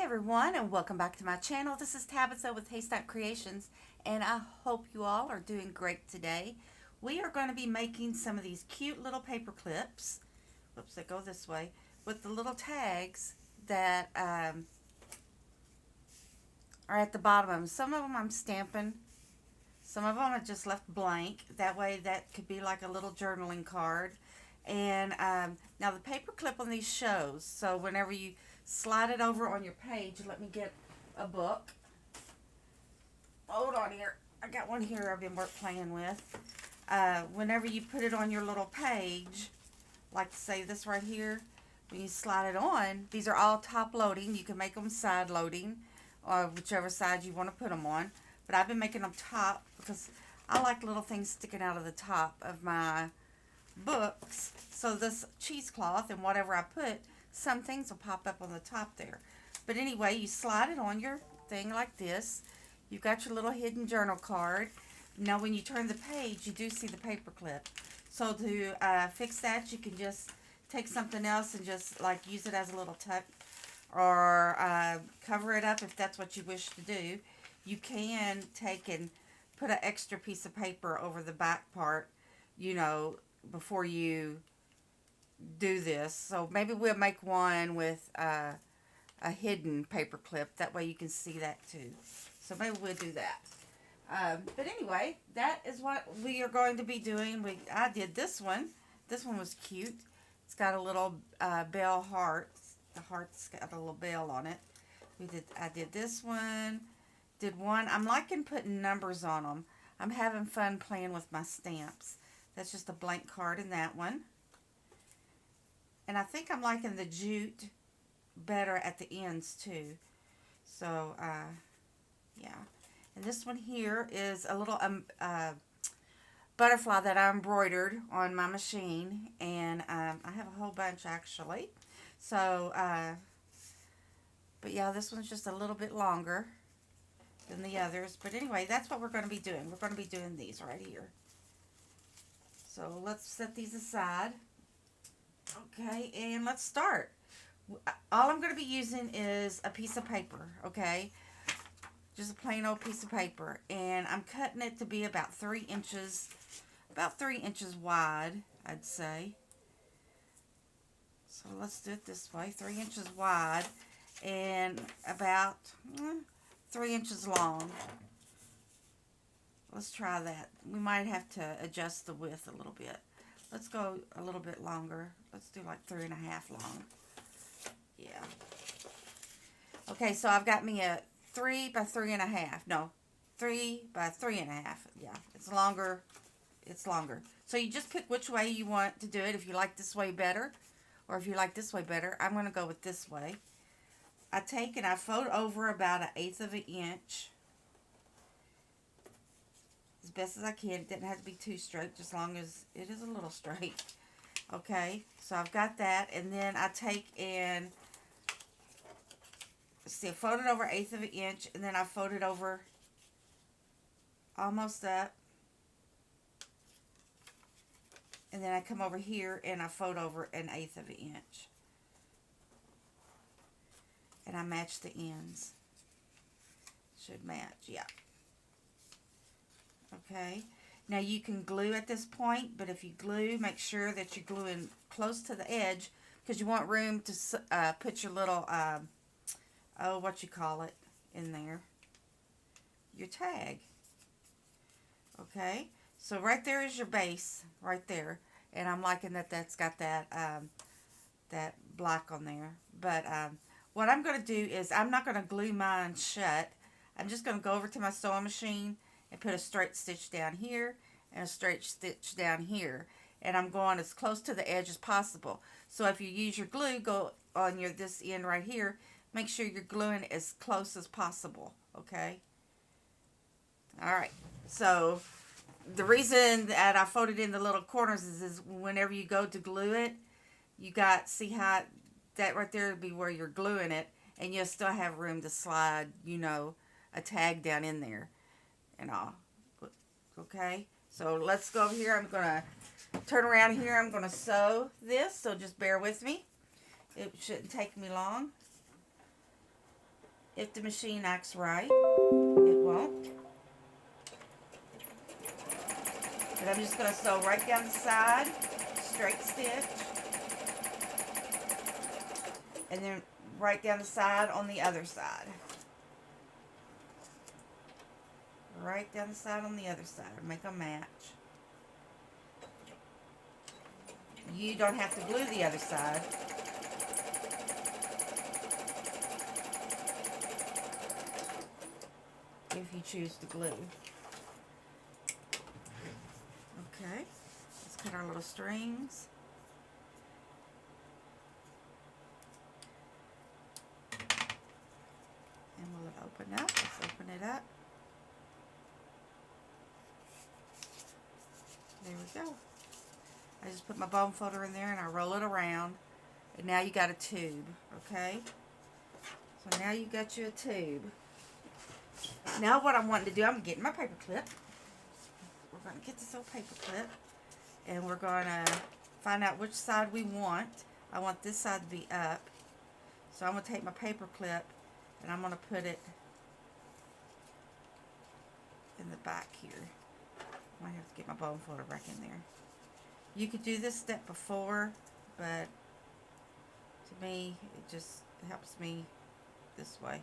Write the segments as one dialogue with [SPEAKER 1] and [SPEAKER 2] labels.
[SPEAKER 1] everyone, and welcome back to my channel. This is Tabitha with Haystack Creations, and I hope you all are doing great today. We are going to be making some of these cute little paper clips, whoops, they go this way, with the little tags that are at the bottom of them. Some of them I'm stamping, some of them I just left blank. That way that could be like a little journaling card. And now the paper clip on these shows, so whenever you slide it over on your page, let me get a book. Hold on here. I got one here I've been playing with. Whenever you put it on your little page, like say this right here, when you slide it on, these are all top loading. You can make them side loading, or whichever side you want to put them on. But I've been making them top because I like little things sticking out of the top of my books. So this cheesecloth and whatever I put, some things will pop up on the top there. But anyway, you slide it on your thing like this. You've got your little hidden journal card. Now when you turn the page, you do see the paper clip. So to fix that, you can just take something else and just like use it as a little tuck, or cover it up if that's what you wish to do. You can take and put an extra piece of paper over the back part, you know, before you do this. So maybe we'll make one with a hidden paper clip. That way you can see that too. So maybe we'll do that. But anyway, that is what we are going to be doing. I did this one. This one was cute. It's got a little bell heart. The heart's got a little bell on it. I did this one. Did one. I'm liking putting numbers on them. I'm having fun playing with my stamps. That's just a blank card in that one. And I think I'm liking the jute better at the ends too. So, yeah. And this one here is a little butterfly that I embroidered on my machine. And I have a whole bunch actually. So, but yeah, this one's just a little bit longer than the others. But anyway, that's what we're going to be doing. We're going to be doing these right here. So let's set these aside. Okay, and let's start. All I'm going to be using is a piece of paper, okay? Just a plain old piece of paper. And I'm cutting it to be about 3 inches wide, I'd say. So let's do it this way, 3 inches wide and about 3 inches long. Let's try that. We might have to adjust the width a little bit. Let's go a little bit longer. Let's do like 3.5 long. Yeah. Okay, so I've got me a 3 by 3.5. No, 3 by 3.5. Yeah, it's longer. It's longer. So you just pick which way you want to do it. If you like this way better, or if you like this way better, I'm going to go with this way. I take and I fold over about 1/8 of an inch. As best as I can. It didn't have to be too straight, just as long as it is a little straight. Okay, so I've got that, and then I take and see, I fold it over 1/8 of an inch, and then I fold it over almost up, and then I come over here and I fold over 1/8 of an inch, and I match the ends. Should match, yeah. Okay, now you can glue at this point, but if you glue, make sure that you're gluing close to the edge, because you want room to put your little, what you call it, in there, your tag. Okay, so right there is your base, right there, and I'm liking that that's got that, that black on there. But what I'm going to do is I'm not going to glue mine shut. I'm just going to go over to my sewing machine and put a straight stitch down here and a straight stitch down here, and I'm going as close to the edge as possible. So if you use your glue, go on this end right here, make sure you're gluing as close as possible. Okay, alright, so the reason that I folded in the little corners is whenever you go to glue it, you got, see how that right there would be where you're gluing it, and you'll still have room to slide, you know, a tag down in there and all. Okay, so let's go over here. I'm going to turn around here. I'm going to sew this, so just bear with me. It shouldn't take me long. If the machine acts right, it won't. But I'm just going to sew right down the side, straight stitch, and then right down the side on the other side. Right down the side on the other side. Make a match. You don't have to glue the other side. If you choose to glue. Okay, let's cut our little strings. And will it open up? Let's open it up. There we go. I just put my bone folder in there and I roll it around. And now you got a tube, okay? So now you got you a tube. Now what I'm wanting to do, I'm getting my paper clip. We're going to get this old paper clip. And we're going to find out which side we want. I want this side to be up. So I'm going to take my paper clip and I'm going to put it in the back here. I might have to get my bone folder back in there. You could do this step before, but to me, it just helps me this way.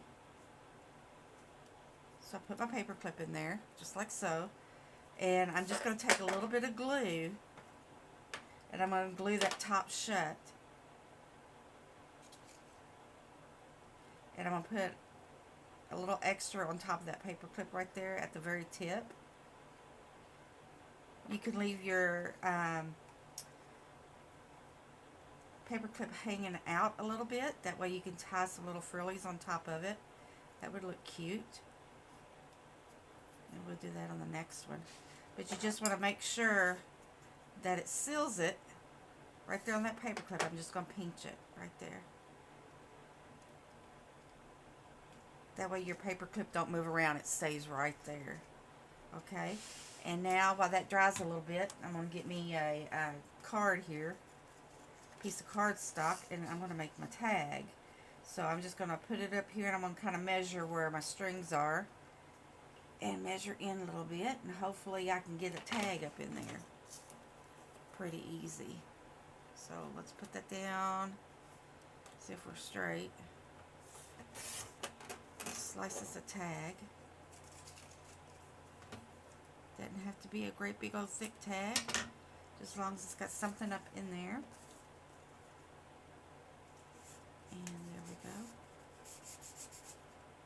[SPEAKER 1] So I put my paper clip in there, just like so. And I'm just going to take a little bit of glue, and I'm going to glue that top shut. And I'm going to put a little extra on top of that paper clip right there at the very tip. You can leave your paper clip hanging out a little bit. That way you can tie some little frillies on top of it. That would look cute. And we'll do that on the next one. But you just want to make sure that it seals it right there on that paper clip. I'm just going to pinch it right there. That way your paper clip don't move around. It stays right there. Okay. And now while that dries a little bit, I'm going to get me a card here. Piece of cardstock, and I'm going to make my tag. So I'm just going to put it up here, and I'm going to kind of measure where my strings are. And measure in a little bit, and hopefully I can get a tag up in there. Pretty easy. So let's put that down. See if we're straight. Slice this a tag. Doesn't have to be a great big old thick tag, just as long as it's got something up in there. And there we go.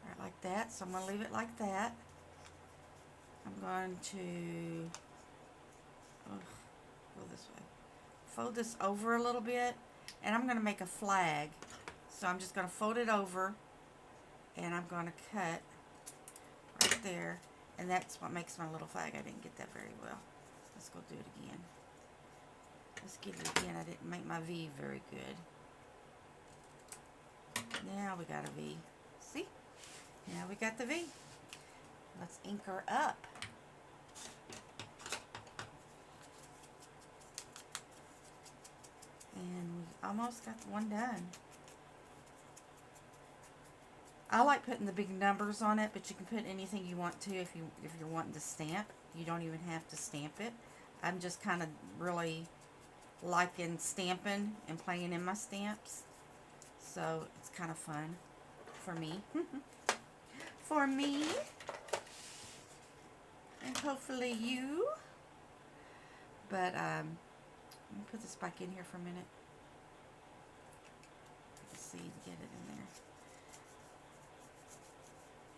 [SPEAKER 1] Right, like that. So I'm going to leave it like that. I'm going to go this way. Fold this over a little bit, and I'm going to make a flag. So I'm just going to fold it over, and I'm going to cut right there. And that's what makes my little flag. I didn't get that very well. Let's go do it again. Let's get it again. I didn't make my V very good. Now we got a V. See? Now we got the V. Let's ink her up. And we almost got one done. I like putting the big numbers on it, but you can put anything you want to if you're wanting to stamp. You don't even have to stamp it. I'm just kind of really liking stamping and playing in my stamps. So it's kind of fun for me. For me. And hopefully you. But let me put this back in here for a minute. Let's see to get it in there.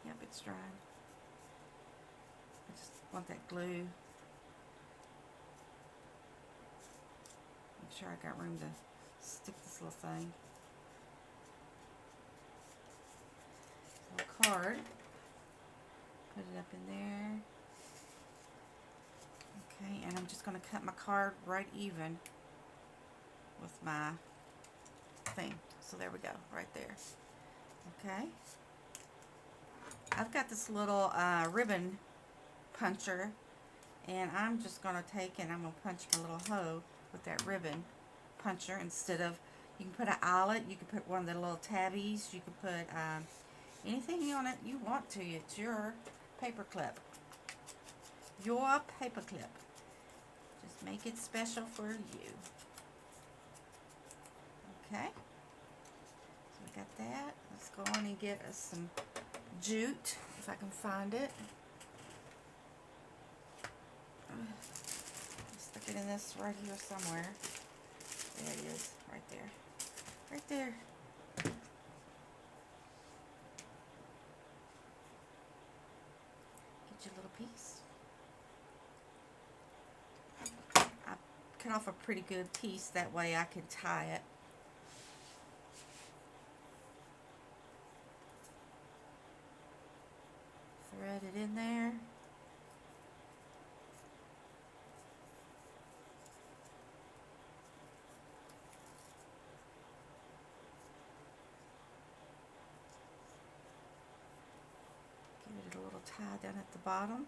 [SPEAKER 1] Yep, it's dry. I just want that glue. Make sure I got room to stick this little thing. Little card. Put it up in there. Okay, and I'm just going to cut my card right even with my thing. So there we go, right there. Okay. I've got this little ribbon puncher, and I'm just going to take and I'm going to punch my little hole with that ribbon puncher instead of, you can put an eyelet, you can put one of the little tabbies, you can put anything on it you want to. It's your paper clip. Your paper clip. Just make it special for you. Okay. So we got that. Let's go on and get us some jute, if I can find it. Stick it in this right here somewhere. There it is. Right there. Right there. Get your little piece. I cut off a pretty good piece, that way I can tie it. Thread it in there. Give it a little tie down at the bottom.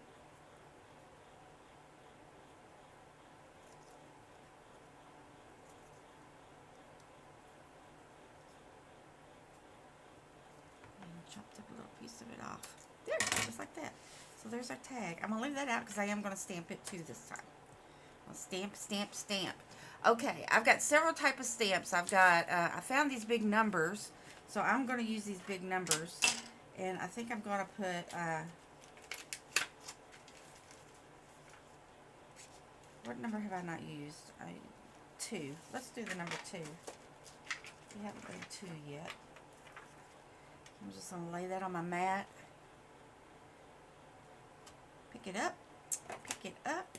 [SPEAKER 1] Chopped up a little piece of it off. There, just like that. So there's our tag. I'm going to leave that out because I am going to stamp it too this time. I'll stamp, stamp, stamp. Okay, I've got several types of stamps. I've got, I found these big numbers, so I'm going to use these big numbers. And I think I'm going to put, what number have I not used? 2. Let's do the number 2. We haven't done 2 yet. I'm just going to lay that on my mat. Pick it up. Pick it up.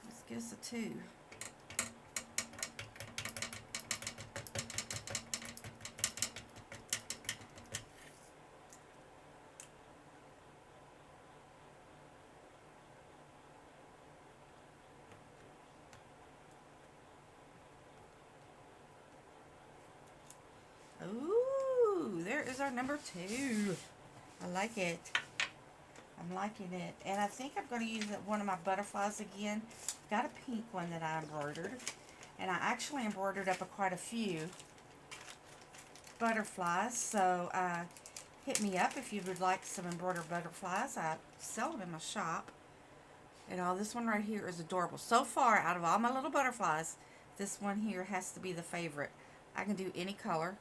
[SPEAKER 1] Let's get us a 2. Ooh, there is our number 2. I like it. I'm liking it. And I think I'm going to use one of my butterflies again. Got a pink one that I embroidered. And I actually embroidered up quite a few butterflies. So hit me up if you would like some embroidered butterflies. I sell them in my shop. And this one right here is adorable. So far, out of all my little butterflies, this one here has to be the favorite. I can do any color.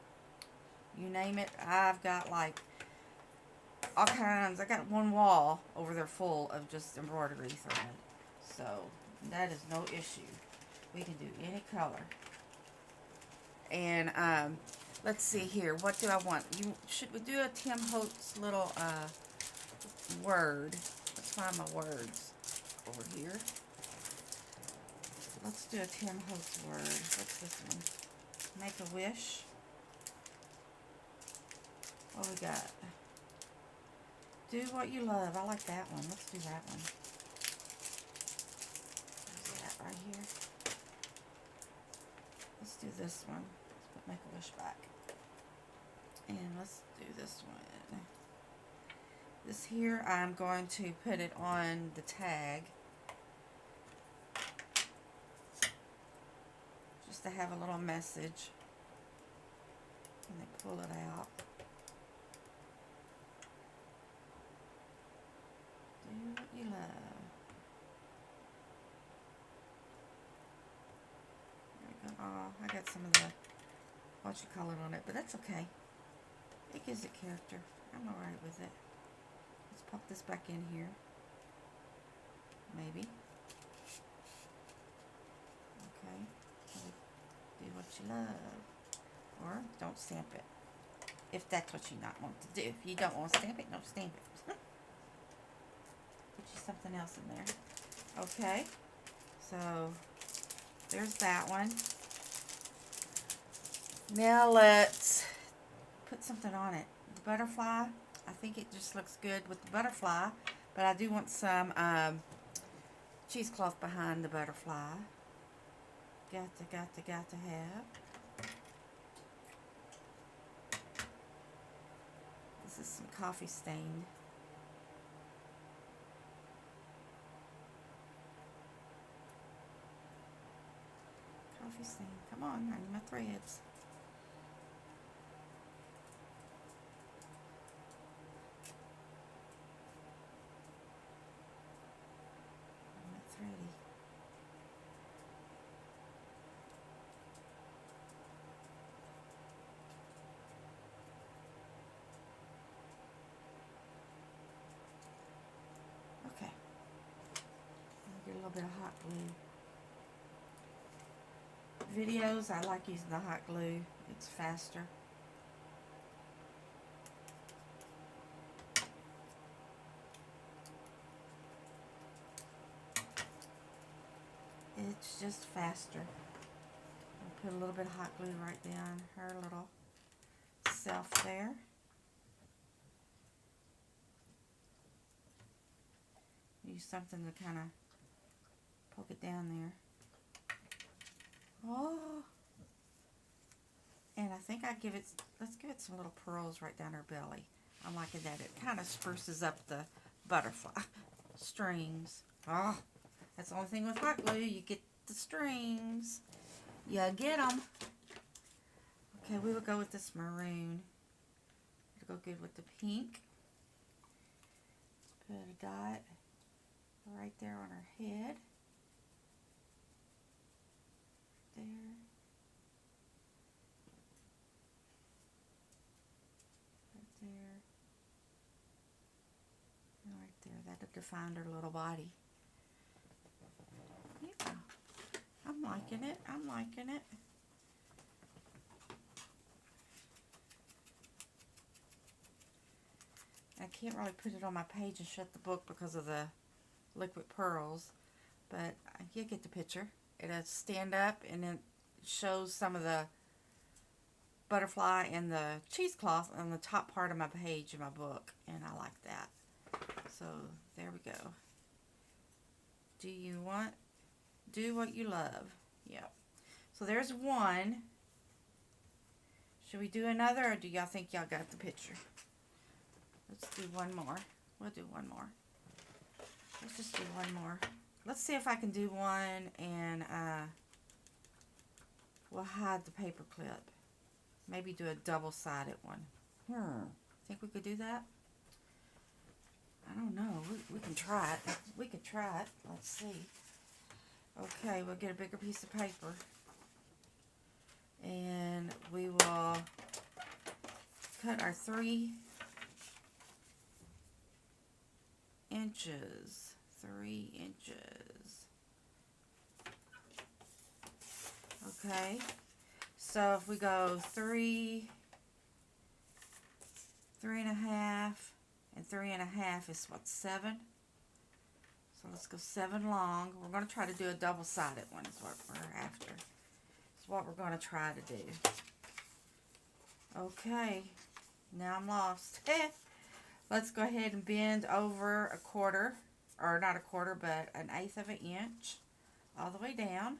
[SPEAKER 1] You name it. I've got like all kinds. I got one wall over there full of just embroidery thread. So that is no issue. We can do any color. And let's see here. What do I want? Should we do a Tim Holtz little word? Let's find my words over here. Let's do a Tim Holtz word. What's this one? Make a wish. What we got? Do what you love. I like that one. Let's do that one. There's that right here. Let's do this one. Let's put Make a Wish back. And let's do this one. This here, I'm going to put it on the tag. Just to have a little message. And they pull it out. Do what you love. There we go. Oh, I got some of the what you call it on it, but that's okay. It gives it character. I'm alright with it. Let's pop this back in here. Maybe. Okay. Do what you love. Or don't stamp it. If that's what you not want to do. If you don't want to stamp it, don't stamp it. Put you something else in there. Okay. So there's that one. Now let's put something on it. The butterfly. I think it just looks good with the butterfly. But I do want some cheesecloth behind the butterfly. Got to have. This is some coffee stain. Coffee stain. Come on, I need my threads. little bit of hot glue. Videos, I like using the hot glue. It's faster. It's just faster. I'll put a little bit of hot glue right down her little self there. Use something to kind of poke it down there. Oh, and I think let's give it some little pearls right down her belly. I'm liking that. It kind of spruces up the butterfly strings. Oh, that's the only thing with hot glue. You get the strings. You get them. Okay, we will go with this maroon. It'll go good with the pink. Put a dot right there on her head. There. Right there. And right there. That'll define her little body. Yeah. I'm liking it. I'm liking it. I can't really put it on my page and shut the book because of the liquid pearls, but you get the picture. It'll stand up and it shows some of the butterfly and the cheesecloth on the top part of my page in my book, and I like that. So there we go. Do what you love. Yep. So there's one. Should we do another, or do y'all think y'all got the picture? Let's do one more. We'll do one more. Let's just do one more. Let's see if I can do one, and we'll hide the paper clip. Maybe do a double-sided one. Think we could do that? I don't know. We can try it. We could try it. Let's see. Okay, we'll get a bigger piece of paper. And we will cut our 3 inches. 3 inches. Okay. So if we go 3, 3.5, and 3.5 is what, 7? So let's go 7 long. We're going to try to do a double-sided one is what we're after. It's what we're going to try to do. Okay. Now I'm lost. Let's go ahead and bend over a quarter, or not a quarter, but 1/8 of an inch all the way down.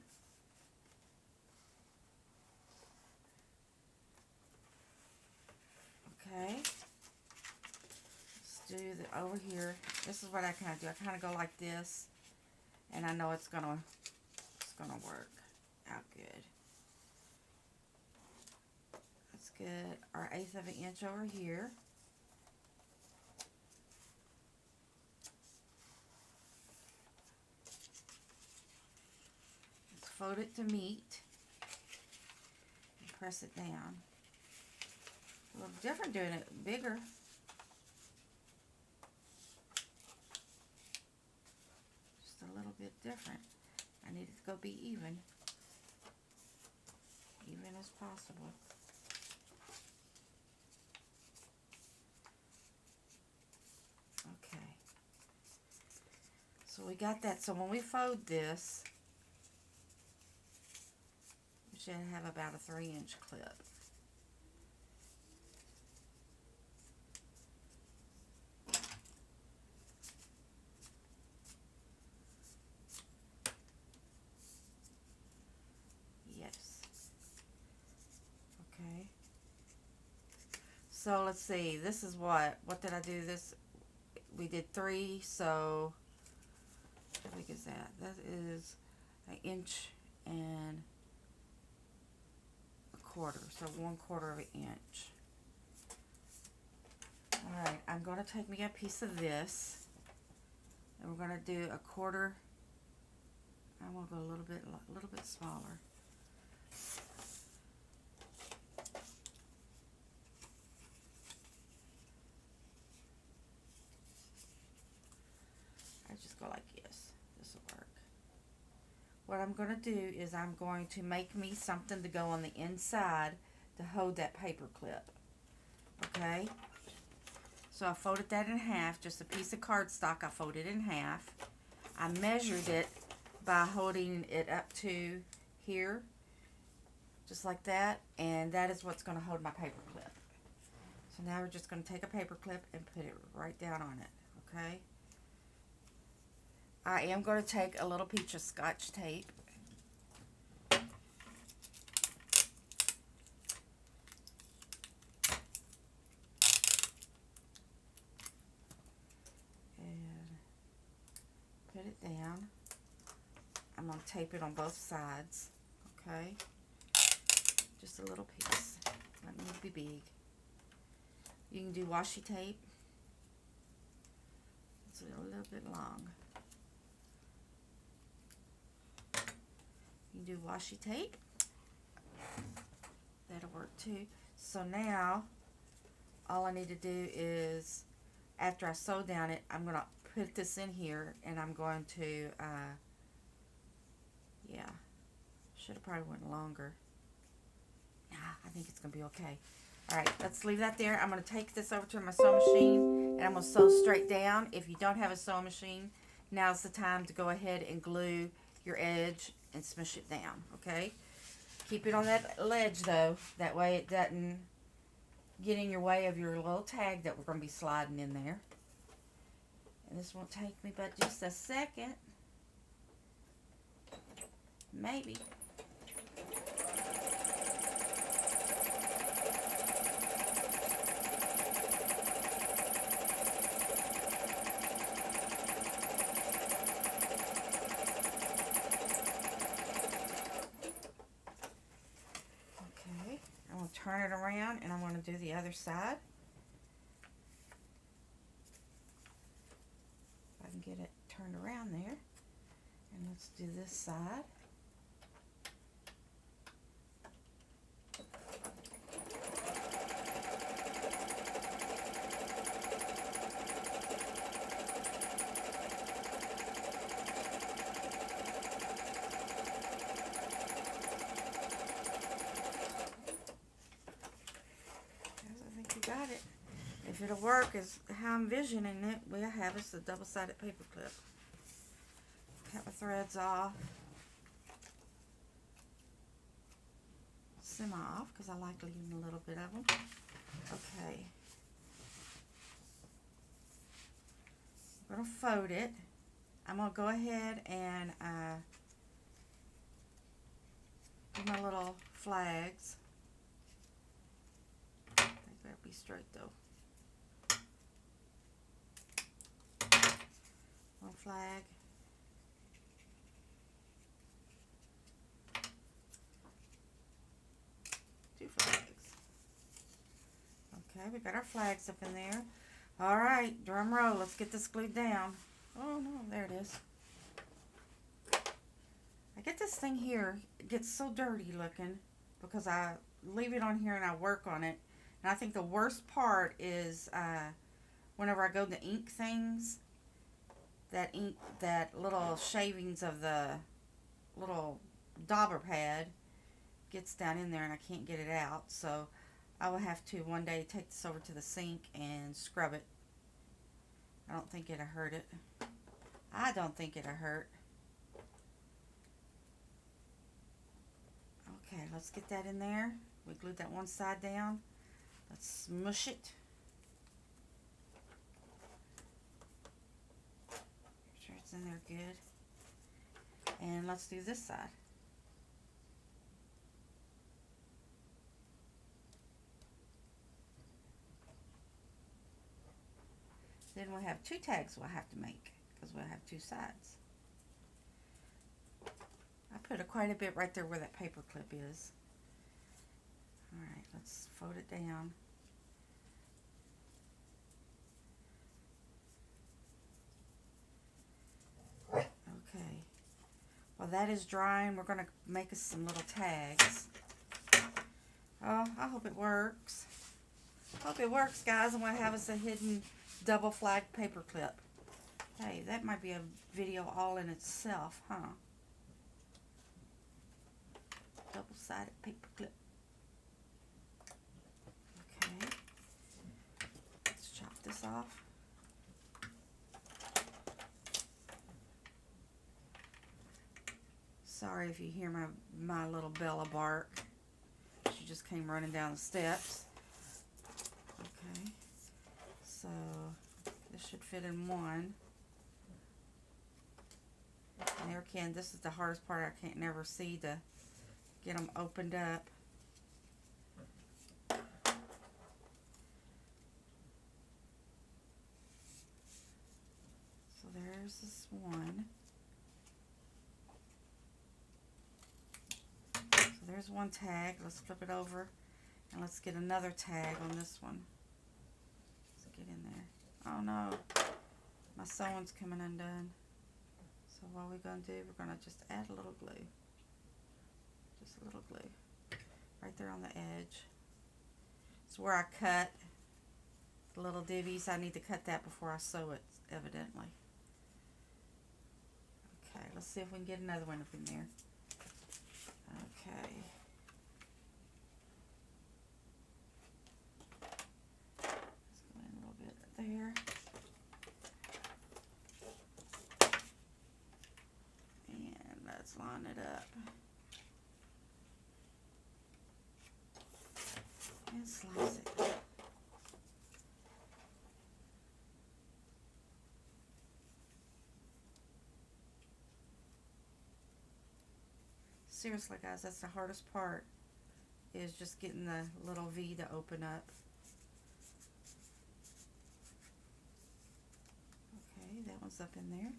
[SPEAKER 1] Okay. Let's do the over here. This is what I kind of do. I kind of go like this, and I know it's gonna work out good. Let's get our 1/8 of an inch over here. Let's fold it to meet and press it down. A little different doing it bigger. Just a little bit different. I need it to go be even. Even as possible. Okay. So we got that. So when we fold this, we should have about a 3-inch clip. So let's see, this is what did I do this, we did 3, so how big is that? That is 1 inch and a quarter, so 1/4 of an inch. Alright, I'm going to take me a piece of this, and we're going to do a quarter. I want to go a little bit smaller. Just go like this. This will work. what I'm going to do is I'm going to make me something to go on the inside to hold that paper clip. Okay? So I folded that in half, just a piece of cardstock I folded in half. I measured it by holding it up to here, just like that, and that is what's going to hold my paper clip. So now we're just going to take a paper clip and put it right down on it, okay? I am going to take a little piece of Scotch tape. And put it down. I'm going to tape it on both sides, okay? Just a little piece. Doesn't need to be big. You can do washi tape. It's a little bit long. You can do washi tape. That'll work too. So now, all I need to do is, after I sew down it, I'm going to put this in here, and I'm going to, yeah, should have probably went longer. Nah, I think it's going to be okay. Alright, let's leave that there. I'm going to take this over to my sewing machine, and I'm going to sew straight down. If you don't have a sewing machine, now's the time to go ahead and glue your edge and smush it down, okay? Keep it on that ledge, though. That way it doesn't get in your way of your little tag that we're going to be sliding in there. And this won't take me but just a second. Maybe. Turn it around, and I'm going to do the other side. If I can get it turned around there. And let's do this side. Got it. If it'll work as how I'm visioning it, what I have is a double-sided paper clip. Cut my threads off. Semi-off, because I like leaving a little bit of them. Okay. I'm going to fold it. I'm going to go ahead and do my little flags. Be straight though. One flag. Two flags. Okay, we got our flags up in there. All right, drum roll. Let's get this glued down. Oh no, there it is. I get this thing here. It gets so dirty looking because I leave it on here and I work on it. And I think the worst part is whenever I go to ink things, that little shavings of the little dauber pad gets down in there and I can't get it out. So I will have to one day take this over to the sink and scrub it. I don't think it'll hurt it. I don't think it'll hurt. Okay, let's get that in there. We glued that one side down. Let's smush it. Make sure it's in there good. And let's do this side. Then we'll have two tags we'll have to make because we'll have two sides. I put quite a bit right there where that paper clip is. Alright, let's fold it down. Okay. While that is drying, we're going to make us some little tags. Oh, I hope it works. Hope it works, guys. I'm going to have us a hidden double flag paper clip. Hey, that might be a video all in itself, huh? double-sided paper clip. Okay. Let's chop this off. Sorry if you hear my little Bella bark. She just came running down the steps. Okay. So this should fit in one. And there again, this is the hardest part. I can't never see to get them opened up. So there's this one. So there's one tag. Let's flip it over and let's get another tag on this one. Let's get in there. Oh no, my sewing's coming undone. So what we're going to do, we're going to just add a little glue. Just a little glue. Right there on the edge. It's where I cut the little divvies. I need to cut that before I sew it, evidently. Okay, let's see if we can get another one up in there. Okay. Let's go in a little bit there. Let's line it up and slice it. Seriously guys, that's the hardest part, is just getting the little V to open up. Okay, that one's up in there.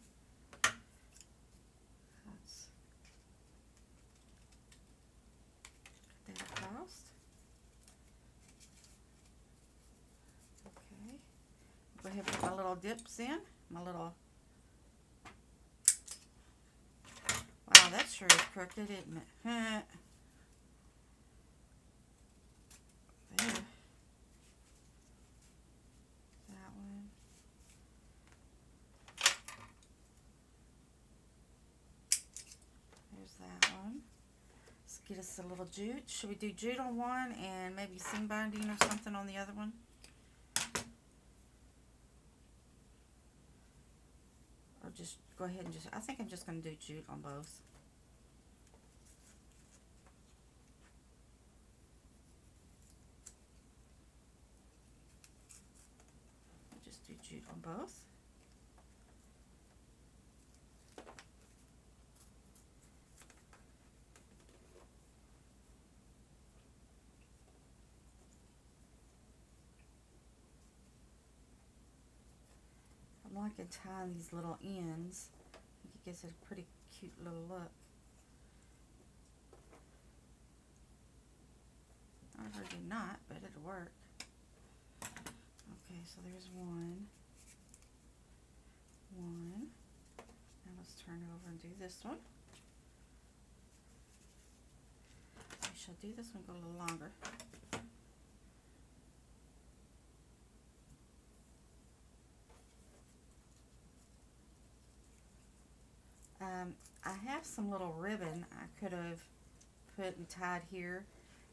[SPEAKER 1] Okay, go ahead and put my little dips in. My little, wow, that sure is crooked, isn't it? There. That one. There's that one. Let's get us a little jute. Should we do jute on one and maybe seam binding or something on the other one? Or just go ahead and I think I'm just going to do jute on both. I'll just do jute on both. I'm liking tying these little ends. I think it gives it a pretty cute little look. I really not, but it'll work. Okay, so there's one. Now let's turn it over and do this one. I shall do this one go a little longer. I have some little ribbon I could have put and tied here,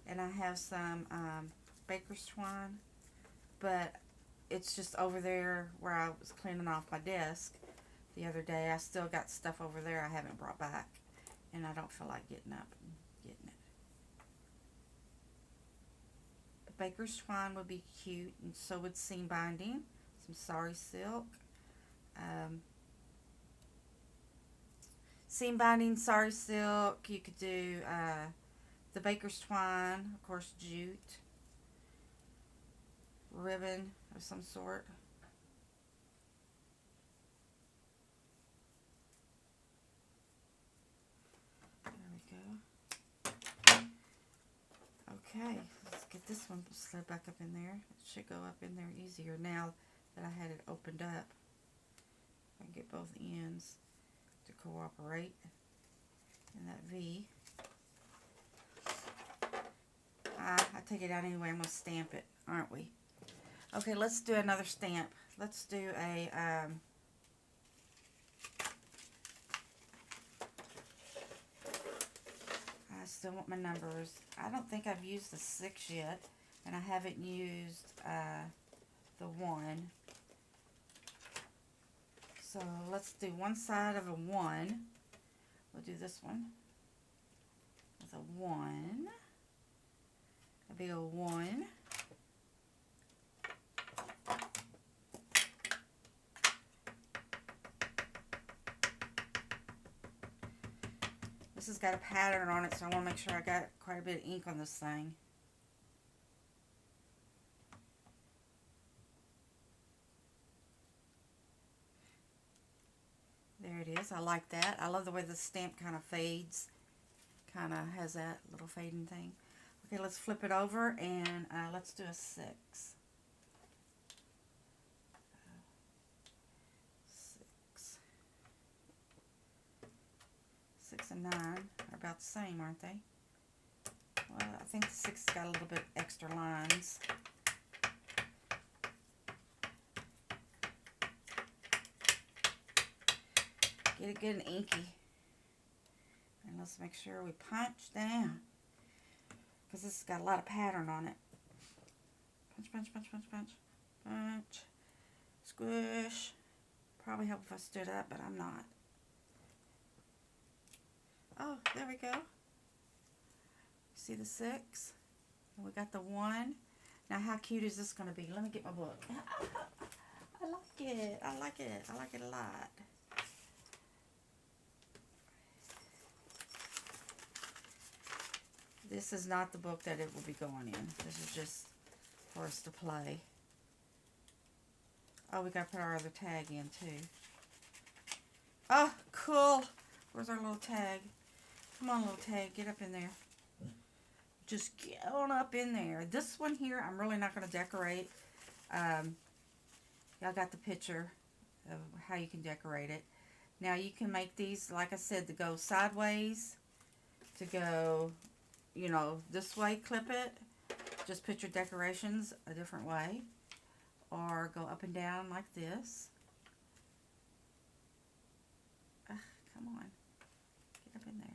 [SPEAKER 1] and I have some baker's twine, but it's just over there where I was cleaning off my desk the other day. I still got stuff over there I haven't brought back, and I don't feel like getting up and getting it. The baker's twine would be cute, and so would seam binding. Some sari silk. Seam binding, sari silk. You could do the baker's twine, of course, jute, ribbon of some sort. There we go. Okay, let's get this one slid back up in there. It should go up in there easier now that I had it opened up. I can get both ends to cooperate in that V. I take it out anyway. I'm going to stamp it, aren't we? Okay, let's do another stamp. Let's do a let's still want my numbers. I don't think I've used the 6 yet, and I haven't used the 1. So let's do one side of a 1. We'll do this one with a 1. A big old 1. This has got a pattern on it, so I want to make sure I got quite a bit of ink on this thing. There it is. I like that. I love the way the stamp kind of fades. Kind of has that little fading thing. Okay, let's flip it over and let's do a 6. 6 and 9 are about the same, aren't they? Well, I think the 6 got a little bit extra lines. Get it good and inky. And let's make sure we punch down, because this has got a lot of pattern on it. Punch, punch, punch, punch, punch. Punch. Squish. Probably help if I stood up, but I'm not. Oh, there we go. See the 6? And we got the 1. Now, how cute is this going to be? Let me get my book. I like it. I like it. I like it a lot. This is not the book that it will be going in. This is just for us to play. Oh, we got to put our other tag in, too. Oh, cool. Where's our little tag? Come on, little tag. Get up in there. Just get on up in there. This one here, I'm really not going to decorate. Y'all got the picture of how you can decorate it. Now, you can make these, like I said, to go sideways, to go, you know, this way, clip it. Just put your decorations a different way. Or go up and down like this. Come on. Get up in there.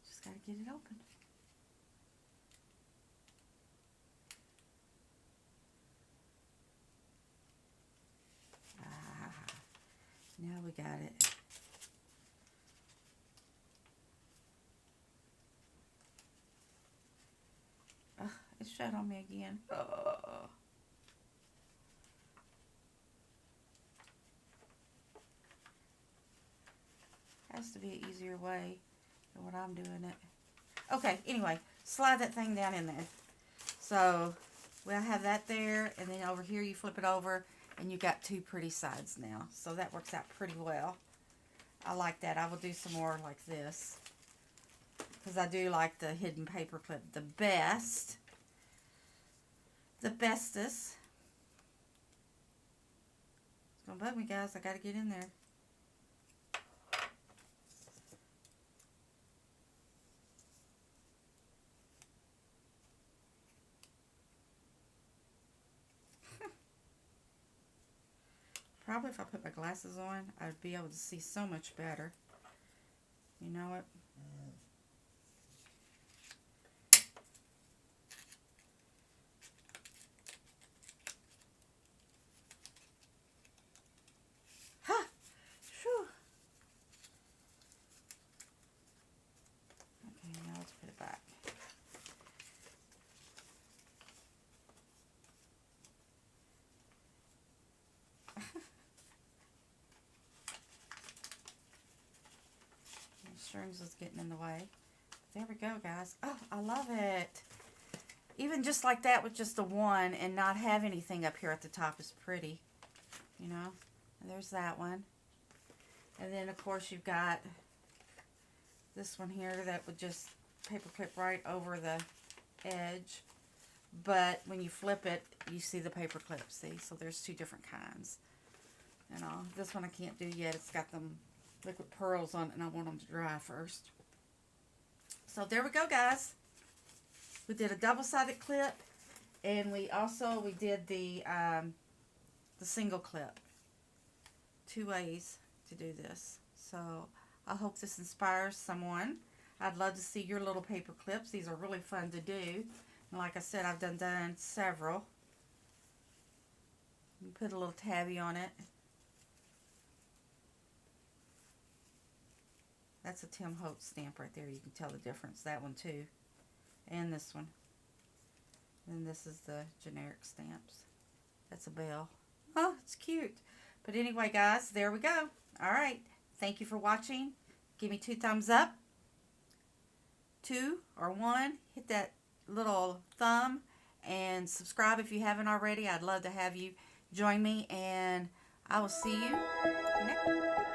[SPEAKER 1] Just got to get it open. Now we got it. It shut on me again. Has to be an easier way than what I'm doing it. Okay, anyway, slide that thing down in there. So we'll have that there, and then over here you flip it over, and you got 2 pretty sides now. So that works out pretty well. I like that. I will do some more like this, because I do like the hidden paper clip the best. The bestest. It's gonna bug me, guys. I gotta get in there. Probably if I put my glasses on, I'd be able to see so much better. You know what? Ha! Phew! Okay, now let's put it back. Strings is getting in the way. There we go, guys. Oh, I love it. Even just like that with just the 1 and not have anything up here at the top is pretty. You know? And there's that one. And then, of course, you've got this one here that would just paper clip right over the edge. But when you flip it, you see the paper clip. See? So there's 2 different kinds. You know, this one I can't do yet. It's got them liquid pearls on it, and I want them to dry first. So there we go, guys. We did a double-sided clip, and we did the single clip. two ways to do this. So I hope this inspires someone. I'd love to see your little paper clips. These are really fun to do. And like I said, I've done several. You put a little tabby on it. That's a Tim Holtz stamp right there. You can tell the difference. That one too. And this one. And this is the generic stamps. That's a bell. Oh, it's cute. But anyway, guys, there we go. All right. Thank you for watching. Give me 2 thumbs up. 2 or 1. Hit that little thumb and subscribe if you haven't already. I'd love to have you join me, and I will see you next